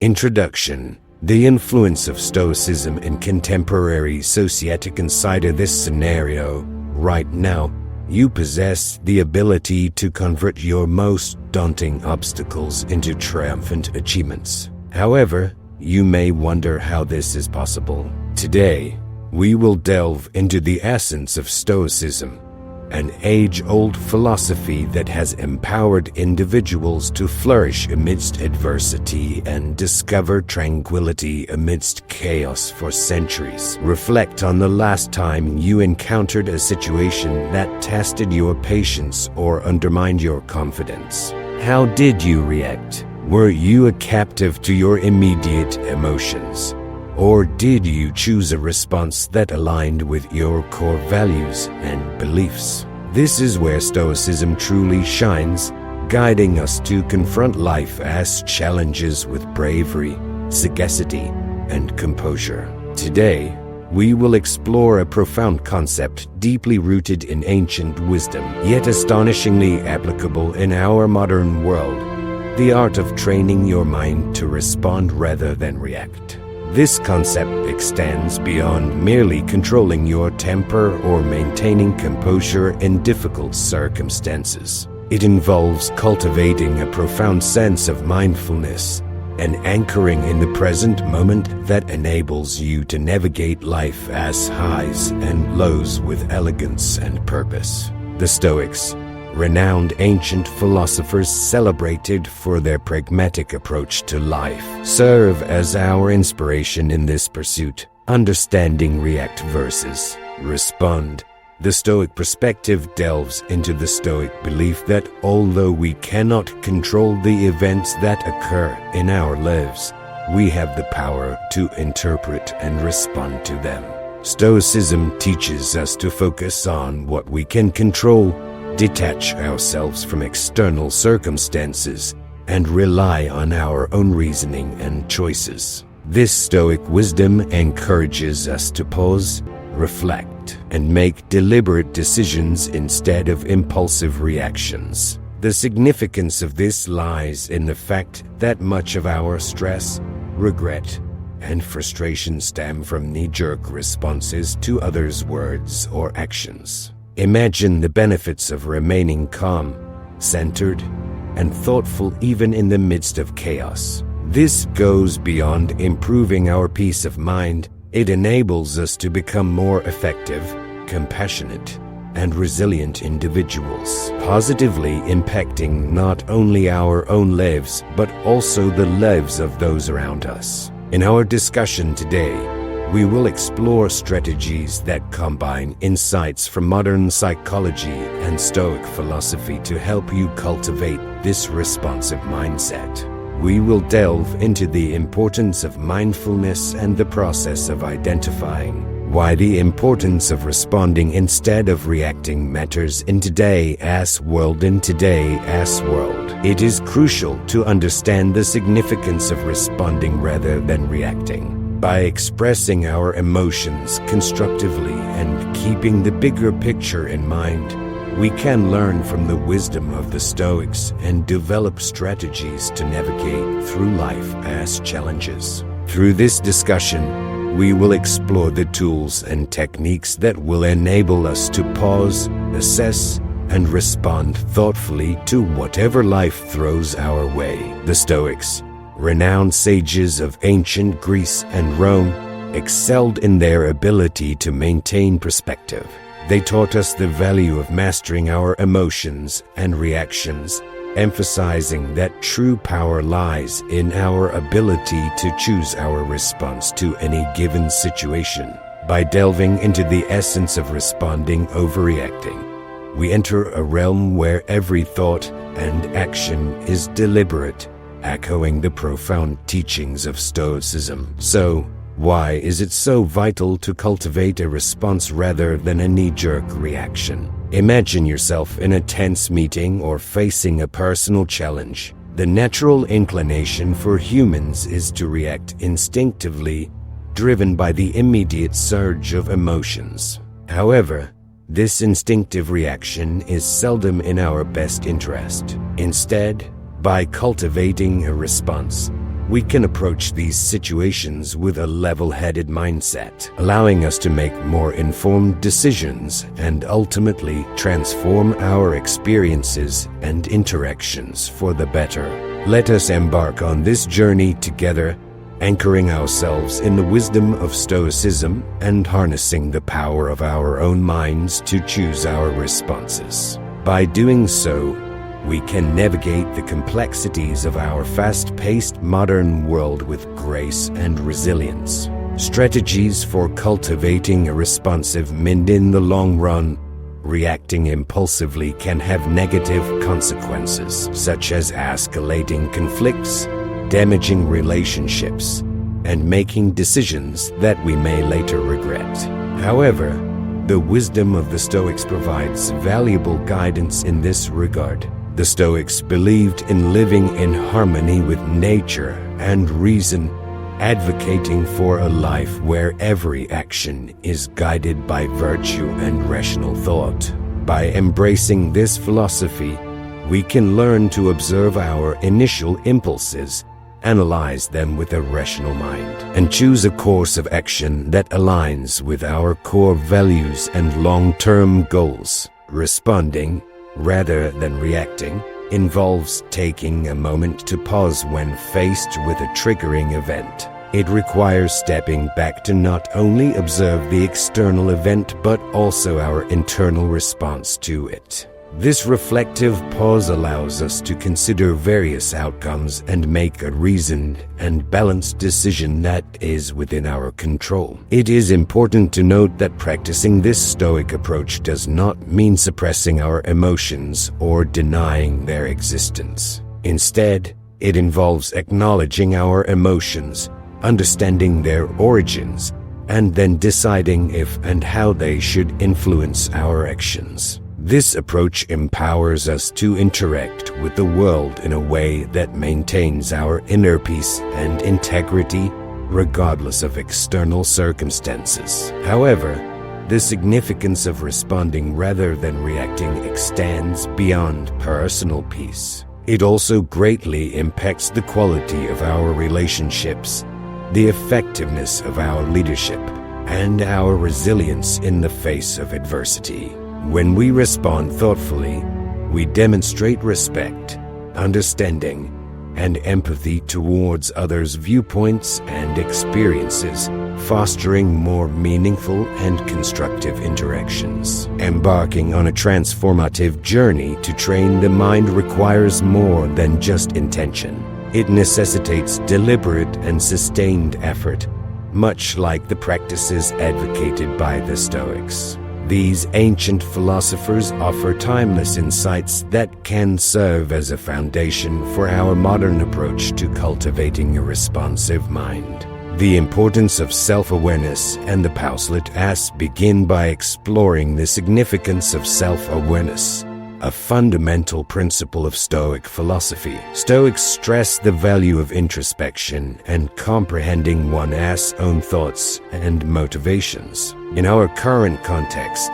Introduction. The influence of Stoicism in contemporary society. Consider this scenario. Right now, you possess the ability to convert your most daunting obstacles into triumphant achievements. However, you may wonder how this is possible. Today, we will delve into the essence of Stoicism, an age-old philosophy that has empowered individuals to flourish amidst adversity and discover tranquility amidst chaos for centuries. Reflect on the last time you encountered a situation that tested your patience or undermined your confidence. How did you react? Were you a captive to your immediate emotions? Or did you choose a response that aligned with your core values and beliefs? This is where Stoicism truly shines, guiding us to confront life as challenges with bravery, sagacity, and composure. Today, we will explore a profound concept deeply rooted in ancient wisdom, yet astonishingly applicable in our modern world: the art of training your mind to respond rather than react. This concept extends beyond merely controlling your temper or maintaining composure in difficult circumstances. It involves cultivating a profound sense of mindfulness and anchoring in the present moment that enables you to navigate life as highs and lows with elegance and purpose. The Stoics, renowned ancient philosophers celebrated for their pragmatic approach to life, serve as our inspiration in this pursuit. Understanding react versus respond. The Stoic perspective delves into the Stoic belief that although we cannot control the events that occur in our lives, we have the power to interpret and respond to them. Stoicism teaches us to focus on what we can control, detach ourselves from external circumstances, and rely on our own reasoning and choices. This Stoic wisdom encourages us to pause, reflect, and make deliberate decisions instead of impulsive reactions. The significance of this lies in the fact that much of our stress, regret, and frustration stem from knee-jerk responses to others' words or actions. Imagine the benefits of remaining calm, centered, and thoughtful even in the midst of chaos. This goes beyond improving our peace of mind. It enables us to become more effective, compassionate, and resilient individuals, positively impacting not only our own lives, but also the lives of those around us. In our discussion today, we will explore strategies that combine insights from modern psychology and Stoic philosophy to help you cultivate this responsive mindset. We will delve into the importance of mindfulness and the process of identifying why the importance of responding instead of reacting matters in today's world. It is crucial to understand the significance of responding rather than reacting. By expressing our emotions constructively and keeping the bigger picture in mind, we can learn from the wisdom of the Stoics and develop strategies to navigate through life as challenges. Through this discussion, we will explore the tools and techniques that will enable us to pause, assess, and respond thoughtfully to whatever life throws our way. The Stoics, renowned sages of ancient Greece and Rome, excelled in their ability to maintain perspective. They taught us the value of mastering our emotions and reactions, emphasizing that true power lies in our ability to choose our response to any given situation. By delving into the essence of responding over reacting, we enter a realm where every thought and action is deliberate, echoing the profound teachings of Stoicism. So, why is it so vital to cultivate a response rather than a knee-jerk reaction? Imagine yourself in a tense meeting or facing a personal challenge. The natural inclination for humans is to react instinctively, driven by the immediate surge of emotions. However, this instinctive reaction is seldom in our best interest. Instead, by cultivating a response, we can approach these situations with a level-headed mindset, allowing us to make more informed decisions and ultimately transform our experiences and interactions for the better. Let us embark on this journey together, anchoring ourselves in the wisdom of Stoicism and harnessing the power of our own minds to choose our responses. By doing so, we can navigate the complexities of our fast-paced modern world with grace and resilience. Strategies for cultivating a responsive mind in the long run. Reacting impulsively can have negative consequences, such as escalating conflicts, damaging relationships, and making decisions that we may later regret. However, the wisdom of the Stoics provides valuable guidance in this regard. The Stoics believed in living in harmony with nature and reason, advocating for a life where every action is guided by virtue and rational thought. By embracing this philosophy, we can learn to observe our initial impulses, analyze them with a rational mind, and choose a course of action that aligns with our core values and long-term goals. Responding, rather than reacting, involves taking a moment to pause when faced with a triggering event. It requires stepping back to not only observe the external event but also our internal response to it. This reflective pause allows us to consider various outcomes and make a reasoned and balanced decision that is within our control. It is important to note that practicing this Stoic approach does not mean suppressing our emotions or denying their existence. Instead, it involves acknowledging our emotions, understanding their origins, and then deciding if and how they should influence our actions. This approach empowers us to interact with the world in a way that maintains our inner peace and integrity, regardless of external circumstances. However, the significance of responding rather than reacting extends beyond personal peace. It also greatly impacts the quality of our relationships, the effectiveness of our leadership, and our resilience in the face of adversity. When we respond thoughtfully, we demonstrate respect, understanding, and empathy towards others' viewpoints and experiences, fostering more meaningful and constructive interactions. Embarking on a transformative journey to train the mind requires more than just intention. It necessitates deliberate and sustained effort, much like the practices advocated by the Stoics. These ancient philosophers offer timeless insights that can serve as a foundation for our modern approach to cultivating a responsive mind. The importance of self-awareness and the Pauslit's begin by exploring the significance of self-awareness, a fundamental principle of Stoic philosophy. Stoics stress the value of introspection and comprehending one's own thoughts and motivations. In our current context,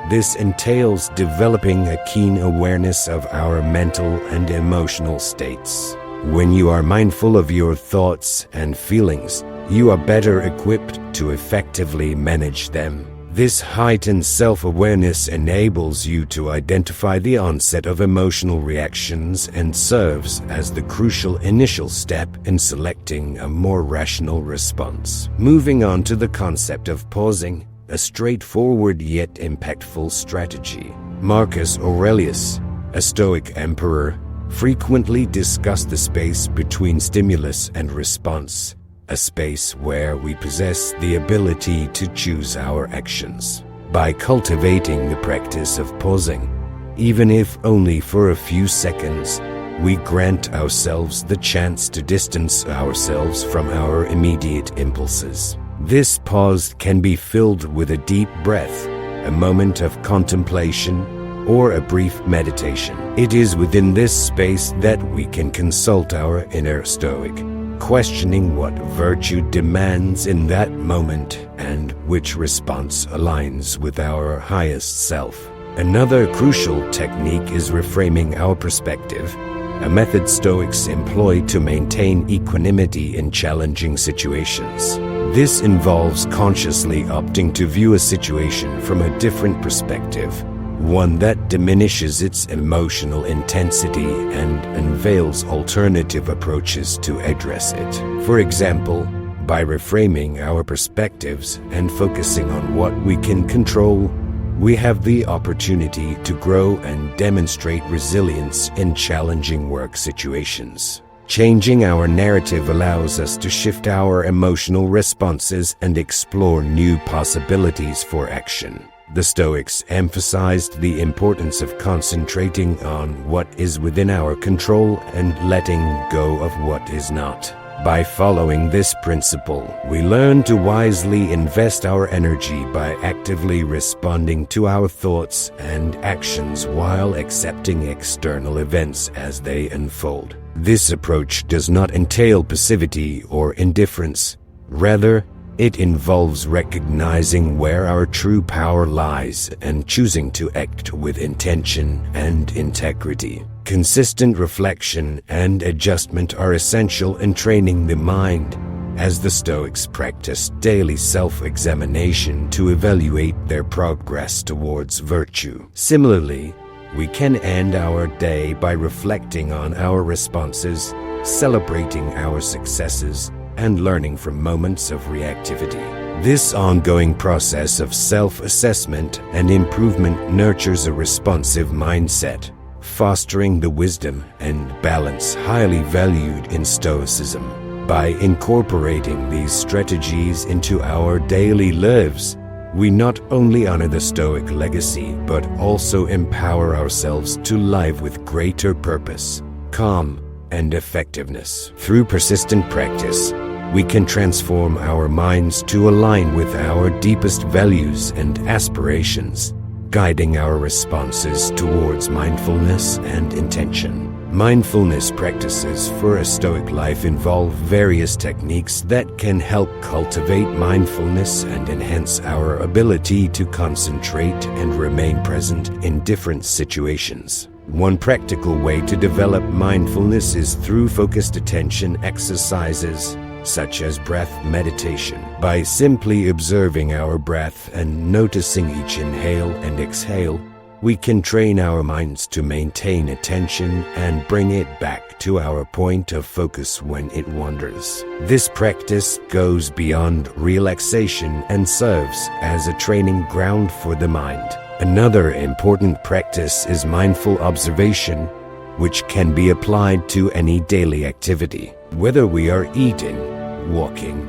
this entails developing a keen awareness of our mental and emotional states. When you are mindful of your thoughts and feelings, you are better equipped to effectively manage them. This heightened self-awareness enables you to identify the onset of emotional reactions and serves as the crucial initial step in selecting a more rational response. Moving on to the concept of pausing, a straightforward yet impactful strategy. Marcus Aurelius, a Stoic emperor, frequently discussed the space between stimulus and response, a space where we possess the ability to choose our actions. By cultivating the practice of pausing, even if only for a few seconds, we grant ourselves the chance to distance ourselves from our immediate impulses. This pause can be filled with a deep breath, a moment of contemplation, or a brief meditation. It is within this space that we can consult our inner Stoic, questioning what virtue demands in that moment and which response aligns with our highest self. Another crucial technique is reframing our perspective, a method Stoics employ to maintain equanimity in challenging situations. This involves consciously opting to view a situation from a different perspective, one that diminishes its emotional intensity and unveils alternative approaches to address it. For example, by reframing our perspectives and focusing on what we can control, we have the opportunity to grow and demonstrate resilience in challenging work situations. Changing our narrative allows us to shift our emotional responses and explore new possibilities for action. The Stoics emphasized the importance of concentrating on what is within our control and letting go of what is not. By following this principle, we learn to wisely invest our energy by actively responding to our thoughts and actions while accepting external events as they unfold. This approach does not entail passivity or indifference. Rather, it involves recognizing where our true power lies and choosing to act with intention and integrity. Consistent reflection and adjustment are essential in training the mind, as the Stoics practice daily self-examination to evaluate their progress towards virtue. Similarly, we can end our day by reflecting on our responses, celebrating our successes, and learning from moments of reactivity. This ongoing process of self-assessment and improvement nurtures a responsive mindset, fostering the wisdom and balance highly valued in Stoicism. By incorporating these strategies into our daily lives, we not only honor the Stoic legacy, but also empower ourselves to live with greater purpose, calm, and effectiveness. Through persistent practice, we can transform our minds to align with our deepest values and aspirations, guiding our responses towards mindfulness and intention. Mindfulness practices for a Stoic life involve various techniques that can help cultivate mindfulness and enhance our ability to concentrate and remain present in different situations. One practical way to develop mindfulness is through focused attention exercises, such as breath meditation. By simply observing our breath and noticing each inhale and exhale, we can train our minds to maintain attention and bring it back to our point of focus when it wanders. This practice goes beyond relaxation and serves as a training ground for the mind. Another important practice is mindful observation, which can be applied to any daily activity. Whether we are eating, walking,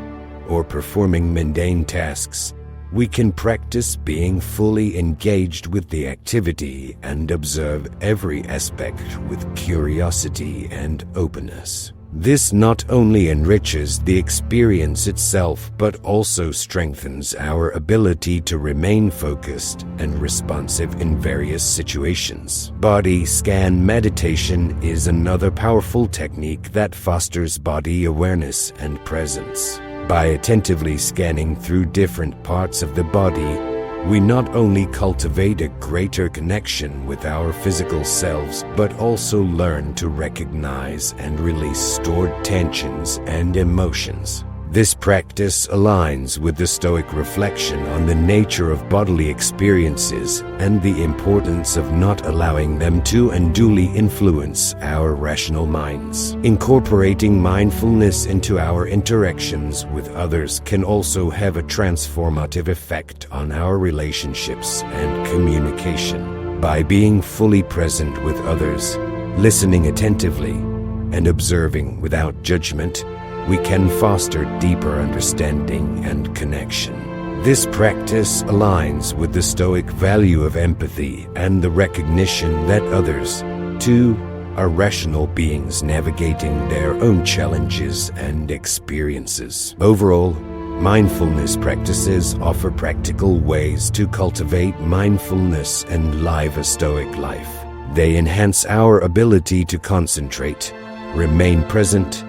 or performing mundane tasks, we can practice being fully engaged with the activity and observe every aspect with curiosity and openness. This not only enriches the experience itself, but also strengthens our ability to remain focused and responsive in various situations. Body scan meditation is another powerful technique that fosters body awareness and presence. By attentively scanning through different parts of the body, we not only cultivate a greater connection with our physical selves, but also learn to recognize and release stored tensions and emotions. This practice aligns with the Stoic reflection on the nature of bodily experiences and the importance of not allowing them to unduly influence our rational minds. Incorporating mindfulness into our interactions with others can also have a transformative effect on our relationships and communication. By being fully present with others, listening attentively, and observing without judgment, we can foster deeper understanding and connection. This practice aligns with the Stoic value of empathy and the recognition that others, too, are rational beings navigating their own challenges and experiences. Overall, mindfulness practices offer practical ways to cultivate mindfulness and live a Stoic life. They enhance our ability to concentrate, remain present,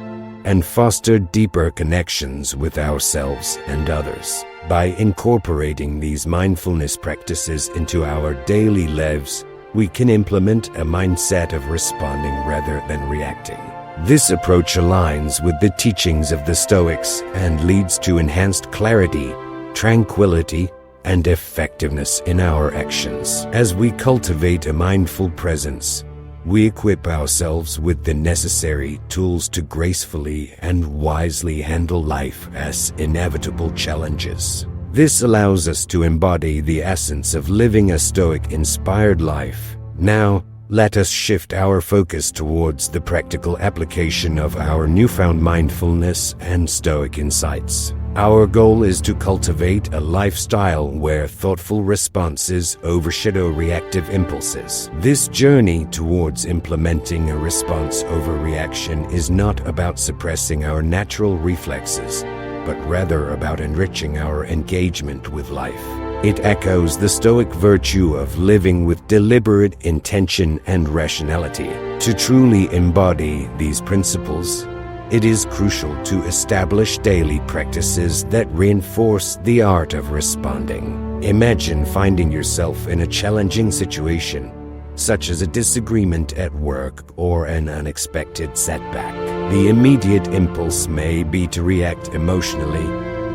and foster deeper connections with ourselves and others. By incorporating these mindfulness practices into our daily lives, we can implement a mindset of responding rather than reacting. This approach aligns with the teachings of the Stoics and leads to enhanced clarity, tranquility, and effectiveness in our actions. As we cultivate a mindful presence, we equip ourselves with the necessary tools to gracefully and wisely handle life as inevitable challenges. This allows us to embody the essence of living a Stoic-inspired life. Now, let us shift our focus towards the practical application of our newfound mindfulness and Stoic insights. Our goal is to cultivate a lifestyle where thoughtful responses overshadow reactive impulses. This journey towards implementing a response over reaction is not about suppressing our natural reflexes, but rather about enriching our engagement with life. It echoes the Stoic virtue of living with deliberate intention and rationality. To truly embody these principles, it is crucial to establish daily practices that reinforce the art of responding. Imagine finding yourself in a challenging situation, such as a disagreement at work or an unexpected setback. The immediate impulse may be to react emotionally,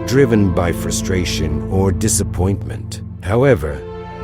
driven by frustration or disappointment. However,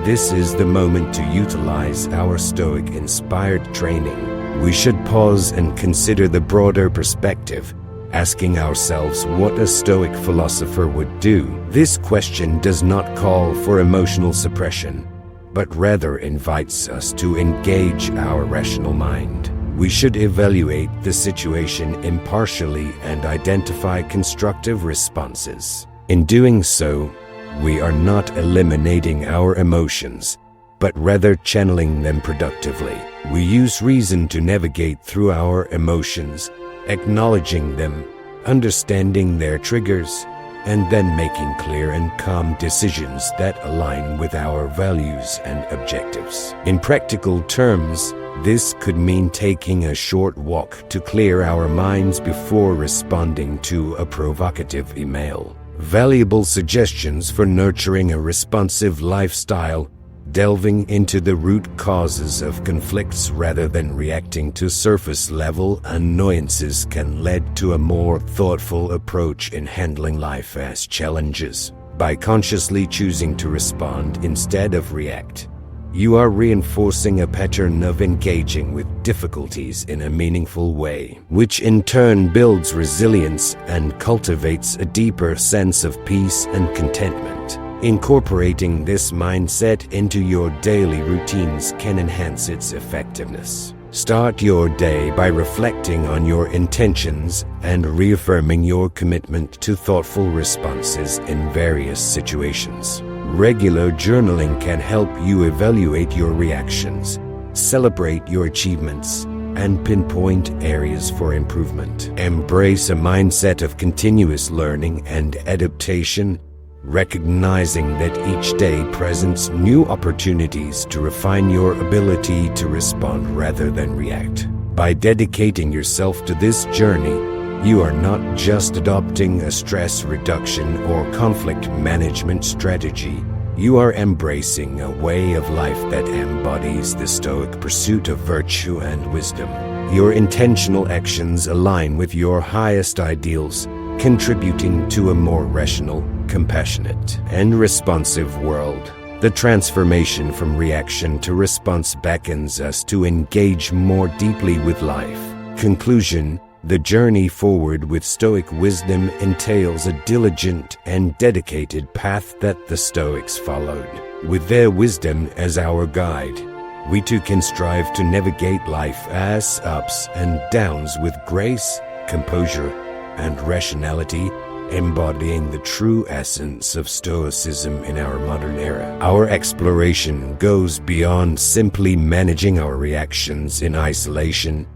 this is the moment to utilize our Stoic-inspired training. We should pause and consider the broader perspective, asking ourselves what a Stoic philosopher would do. This question does not call for emotional suppression, but rather invites us to engage our rational mind. We should evaluate the situation impartially and identify constructive responses. In doing so, we are not eliminating our emotions, but rather channeling them productively. We use reason to navigate through our emotions, acknowledging them, understanding their triggers, and then making clear and calm decisions that align with our values and objectives. In practical terms, this could mean taking a short walk to clear our minds before responding to a provocative email. Valuable suggestions for nurturing a responsive lifestyle, delving into the root causes of conflicts rather than reacting to surface-level annoyances can lead to a more thoughtful approach in handling life as challenges. By consciously choosing to respond instead of react, you are reinforcing a pattern of engaging with difficulties in a meaningful way, which in turn builds resilience and cultivates a deeper sense of peace and contentment. Incorporating this mindset into your daily routines can enhance its effectiveness. Start your day by reflecting on your intentions and reaffirming your commitment to thoughtful responses in various situations. Regular journaling can help you evaluate your reactions, celebrate your achievements, and pinpoint areas for improvement. Embrace a mindset of continuous learning and adaptation, recognizing that each day presents new opportunities to refine your ability to respond rather than react. By dedicating yourself to this journey, you are not just adopting a stress reduction or conflict management strategy. You are embracing a way of life that embodies the Stoic pursuit of virtue and wisdom. Your intentional actions align with your highest ideals, contributing to a more rational, compassionate, and responsive world. The transformation from reaction to response beckons us to engage more deeply with life. Conclusion: the journey forward with Stoic wisdom entails a diligent and dedicated path that the Stoics followed. With their wisdom as our guide, we too can strive to navigate life as ups and downs with grace, composure, and rationality, embodying the true essence of Stoicism in our modern era. Our exploration goes beyond simply managing our reactions in isolation.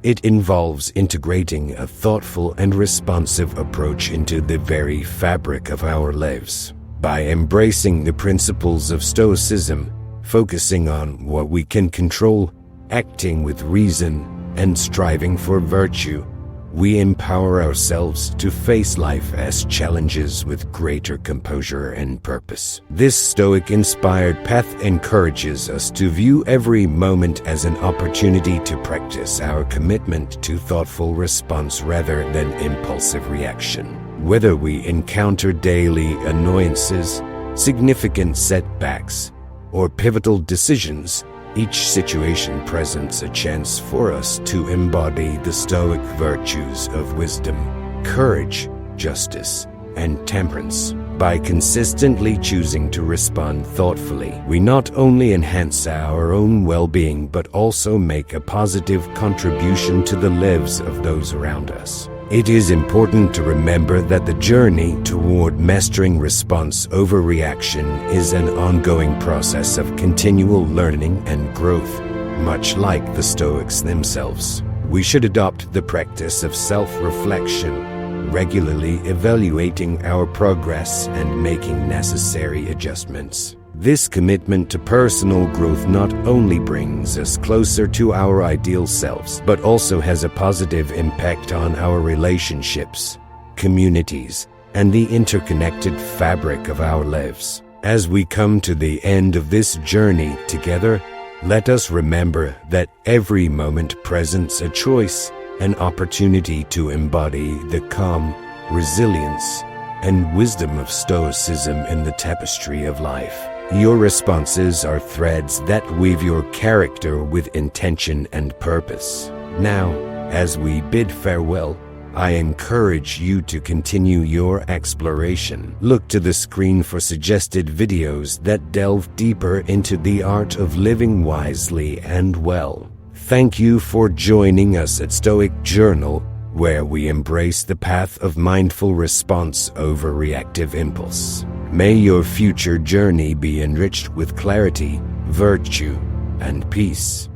It involves integrating a thoughtful and responsive approach into the very fabric of our lives. By embracing the principles of Stoicism, focusing on what we can control, acting with reason, and striving for virtue, we empower ourselves to face life as challenges with greater composure and purpose. This Stoic-inspired path encourages us to view every moment as an opportunity to practice our commitment to thoughtful response rather than impulsive reaction. Whether we encounter daily annoyances, significant setbacks, or pivotal decisions, each situation presents a chance for us to embody the Stoic virtues of wisdom, courage, justice, and temperance. By consistently choosing to respond thoughtfully, we not only enhance our own well-being but also make a positive contribution to the lives of those around us. It is important to remember that the journey toward mastering response over reaction is an ongoing process of continual learning and growth, much like the Stoics themselves. We should adopt the practice of self-reflection, regularly evaluating our progress and making necessary adjustments. This commitment to personal growth not only brings us closer to our ideal selves, but also has a positive impact on our relationships, communities, and the interconnected fabric of our lives. As we come to the end of this journey together, let us remember that every moment presents a choice, an opportunity to embody the calm, resilience, and wisdom of Stoicism in the tapestry of life. Your responses are threads that weave your character with intention and purpose. Now, as we bid farewell, I encourage you to continue your exploration. Look to the screen for suggested videos that delve deeper into the art of living wisely and well. Thank you for joining us at Stoic Journal, where we embrace the path of mindful response over reactive impulse. May your future journey be enriched with clarity, virtue, and peace.